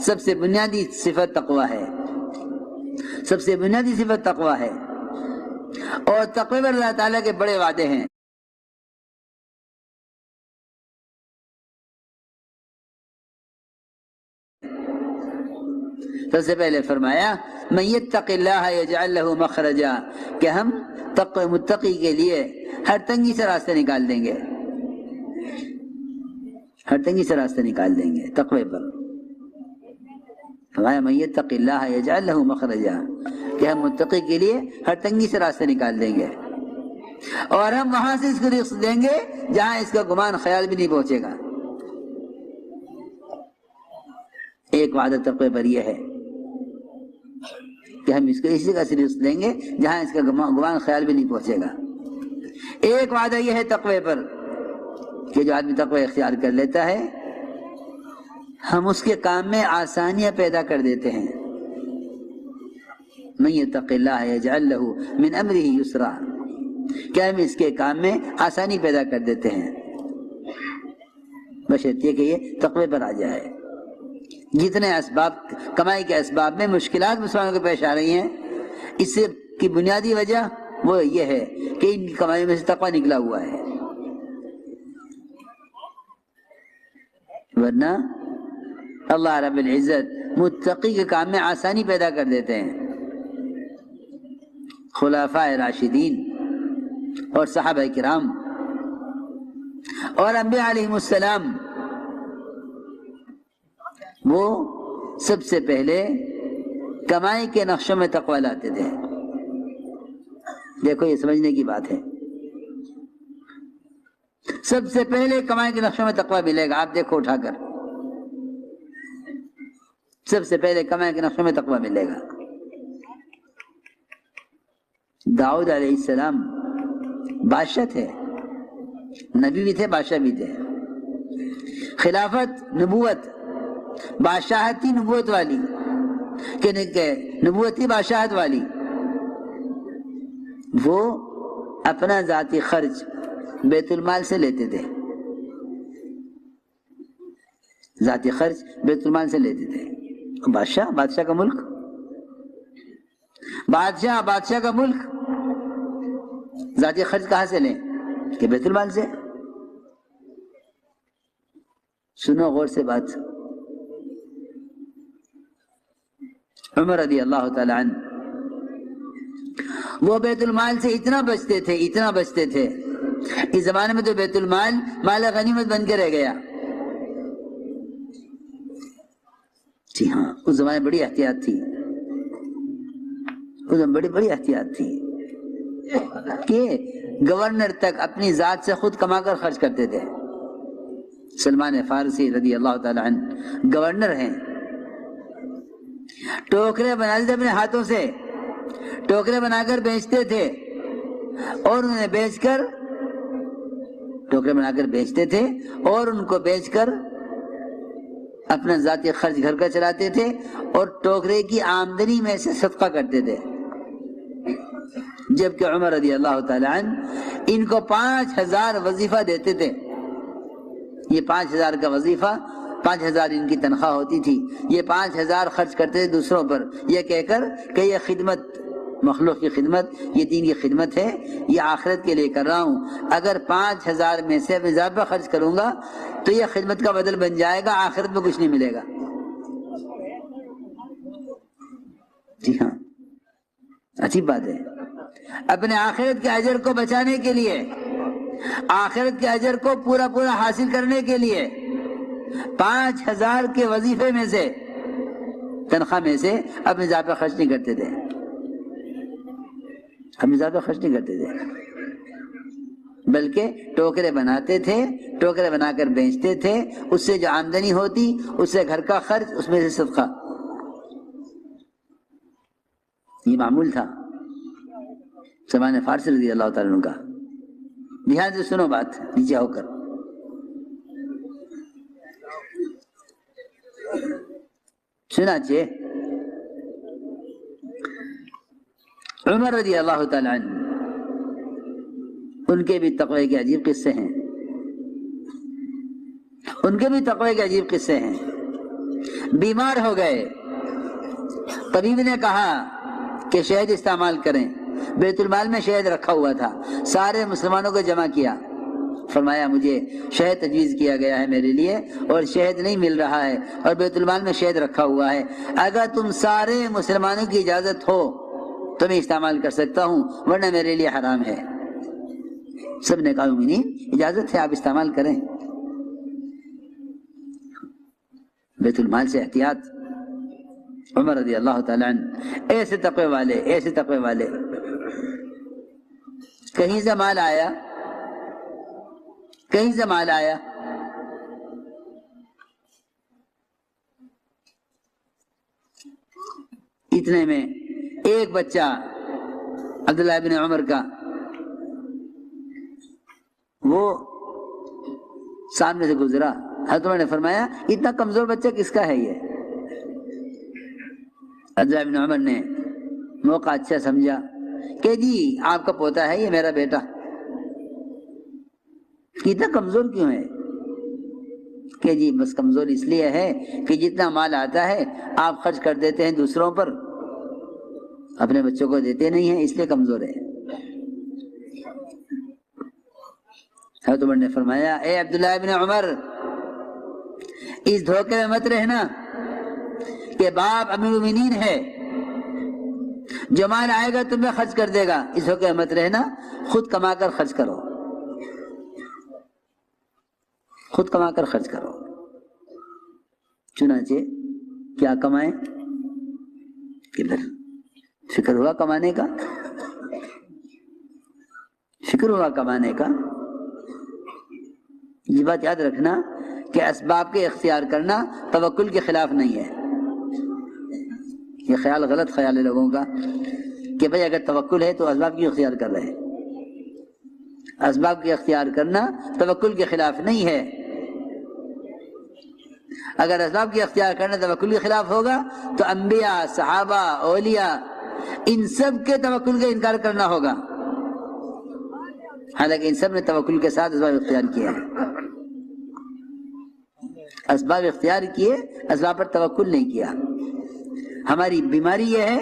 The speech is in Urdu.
سب سے بنیادی صفت تقوی ہے، سب سے بنیادی صفت تقوی ہے، اور تقوی پر اللہ تعالیٰ کے بڑے وعدے ہیں۔ سب سے پہلے فرمایا من یتق اللہ یجعل لہ مخرجا، کہ ہم تقوی متقی کے لیے ہر تنگی سے راستہ نکال دیں گے، ہر تنگی سے راستہ نکال دیں گے تقوی پر۔ فرمایا من یتق اللہ یجعل لہ مخرجا، کہ ہم متقی کے لیے ہر تنگی سے راستہ نکال دیں گے، اور ہم وہاں سے اس کو رزق دیں گے جہاں اس کا گمان خیال بھی نہیں پہنچے گا۔ ایک وعدہ تقوی پر یہ ہے کہ ہم اس کو اسی کا رزق دیں گے جہاں اس کا گمان خیال بھی نہیں پہنچے گا۔ ایک وعدہ یہ ہے تقوی پر کہ جو آدمی تقوی اختیار کر لیتا ہے ہم اس کے کام میں آسانیاں پیدا کر دیتے ہیں۔ من یتق اللہ یجعل لہ من امرہ یسرا، کہ ہم اس کے کام میں آسانی پیدا کر دیتے ہیں، بشرط یہ کہ یہ تقوی پر آ جائے۔ جتنے اسباب کمائی کے اسباب میں مشکلات مسلمانوں کو پیش آ رہی ہیں، اس سے کی بنیادی وجہ وہ یہ ہے کہ ان کی کمائی میں سے تقوی نکلا ہوا ہے، ورنہ اللہ رب العزت متقی کے کام میں آسانی پیدا کر دیتے ہیں۔ خلفاء راشدین اور صحابہ کرام اور انبیاء علیہم السلام وہ سب سے پہلے کمائی کے نقشوں میں تقوی لاتے تھے۔ دیکھو یہ سمجھنے کی بات ہے، سب سے پہلے کمائی کے نقشوں میں تقوی ملے گا، آپ دیکھو اٹھا کر، سب سے پہلے کمائی کے نقشوں میں تقوی ملے گا۔ داؤد علیہ السلام بادشاہ تھے، نبی بھی تھے، بادشاہ بھی تھے۔ خلافت نبوت، بادشاہت تھی نبوت والی، کہ نبوت تھی بادشاہت والی، وہ اپنا ذاتی خرچ بیت المال سے لیتے تھے، ذاتی خرچ بیت المال سے لیتے تھے۔ بادشاہ کا ملک، بادشاہ کا ملک ذاتی خرچ کہاں سے لیں؟ کہ بیت المال سے۔ سنو غور سے بات، عمر رضی اللہ تعالی عنہ وہ بیت المال سے اتنا بچتے تھے، اس زمانے میں تو بیت المال مال غنیمت بن کے رہ گیا۔ جی ہاں، اس زمانے میں بڑی احتیاط تھی کہ گورنر تک اپنی ذات سے خود کما کر خرچ کرتے تھے۔ سلمان فارسی رضی اللہ تعالی عنہ گورنر ہیں، ٹوکرے بناتے تھے اپنے ہاتھوں سے، ٹوکرے بنا کر بیچتے تھے، اور انہیں ٹوکرے بنا کر بیچتے تھے اور ان کو بیچ کر اپنا ذاتی خرچ گھر کا چلاتے تھے، اور ٹوکرے کی آمدنی میں سے صدقہ کرتے تھے۔ جبکہ عمر رضی اللہ تعالی عنہ ان کو 5000 وظیفہ دیتے تھے۔ یہ 5000 کا وظیفہ، 5000 ان کی تنخواہ ہوتی تھی، یہ 5000 خرچ کرتے تھے دوسروں پر، یہ کہہ کر کہ یہ خدمت، مخلوق کی خدمت، یہ دین کی خدمت ہے، یہ آخرت کے لیے کر رہا ہوں، اگر 5000 میں سے اضافہ خرچ کروں گا تو یہ خدمت کا بدل بن جائے گا، آخرت میں کچھ نہیں ملے گا۔ جی ہاں، عجیب بات ہے، اپنے آخرت کے اجر کو بچانے کے لیے، آخرت کے اجر کو پورا حاصل کرنے کے لیے 5000 کے وظیفے میں سے، تنخواہ میں سے اپنے اضافہ خرچ نہیں کرتے تھے، بلکہ ٹوکرے بناتے تھے، ٹوکرے بنا کر بیچتے تھے، اس سے جو آمدنی ہوتی اس سے گھر کا خرچ، اس میں سے صدقہ، یہ معمول تھا سلمان فارسی رضی اللہ تعالیٰ عنہ کا۔ دھیان سے سنو بات، نیچے ہو کر چنانچہ عمر رضی اللہ تعالیٰ عنہ ان کے بھی تقوی کے عجیب قصے ہیں، بیمار ہو گئے، طبیب نے کہا کہ شہد استعمال کریں، بیت المال میں شہد رکھا ہوا تھا، سارے مسلمانوں کو جمع کیا، فرمایا مجھے شہد تجویز کیا گیا ہے میرے لیے اور شہد نہیں مل رہا ہے اور بیت المال میں شہد رکھا ہوا ہے، اگر تم سارے مسلمانوں کی اجازت ہو تو میں استعمال کر سکتا ہوں ورنہ میرے لیے حرام ہے۔ سب نے کہا مومنین اجازت ہے آپ استعمال کریں۔ بیت المال سے احتیاط، عمر رضی اللہ تعالیٰ عنہ ایسے تقوی والے، ایسے تقوی والے، کہیں سے مال آیا، کہیں سے مال آیا، اتنے میں ایک بچہ عبداللہ ابن عمر کا وہ سامنے سے گزرا، حضرت عمر نے فرمایا اتنا کمزور بچہ کس کا ہے یہ؟ عبداللہ ابن عمر نے موقع اچھا سمجھا کہ جی آپ کا پوتا ہے یہ میرا بیٹا، اتنا کمزور کیوں ہے؟ کہ جی بس کمزور اس لیے ہے کہ جتنا مال آتا ہے آپ خرچ کر دیتے ہیں دوسروں پر، اپنے بچوں کو دیتے نہیں ہیں، اس لیے کمزور ہے۔ حضرت عمر نے فرمایا اے عبداللہ ابن عمر اس دھوکے میں مت رہنا کہ باپ امیر المومنین ہے، جو مال آئے گا تمہیں خرچ کر دے گا، اس دھوکے میں مت رہنا، خود کما کر خرچ کرو، خود کما کر خرچ کرو۔ چنانچہ کیا کمائیں؟ کدھر فکر ہوا کمانے کا، فکر ہوا کمانے کا۔ یہ بات یاد رکھنا کہ اسباب کے اختیار کرنا توکل کے خلاف نہیں ہے۔ یہ خیال غلط خیال ہے لوگوں کا کہ بھئی اگر توکل ہے تو اسباب کیوں اختیار کر رہے ہیں؟ اسباب کے اختیار کرنا توکل کے خلاف نہیں ہے۔ اگر اسباب کے اختیار کرنا توکل کے خلاف ہوگا تو انبیاء، صحابہ، اولیاء ان سب کے توکل کا انکار کرنا ہوگا، حالانکہ ان سب نے توکل کے ساتھ اسباب اختیار کیا ہے، اسباب اختیار کیے، اسباب پر توکل نہیں کیا۔ ہماری بیماری یہ ہے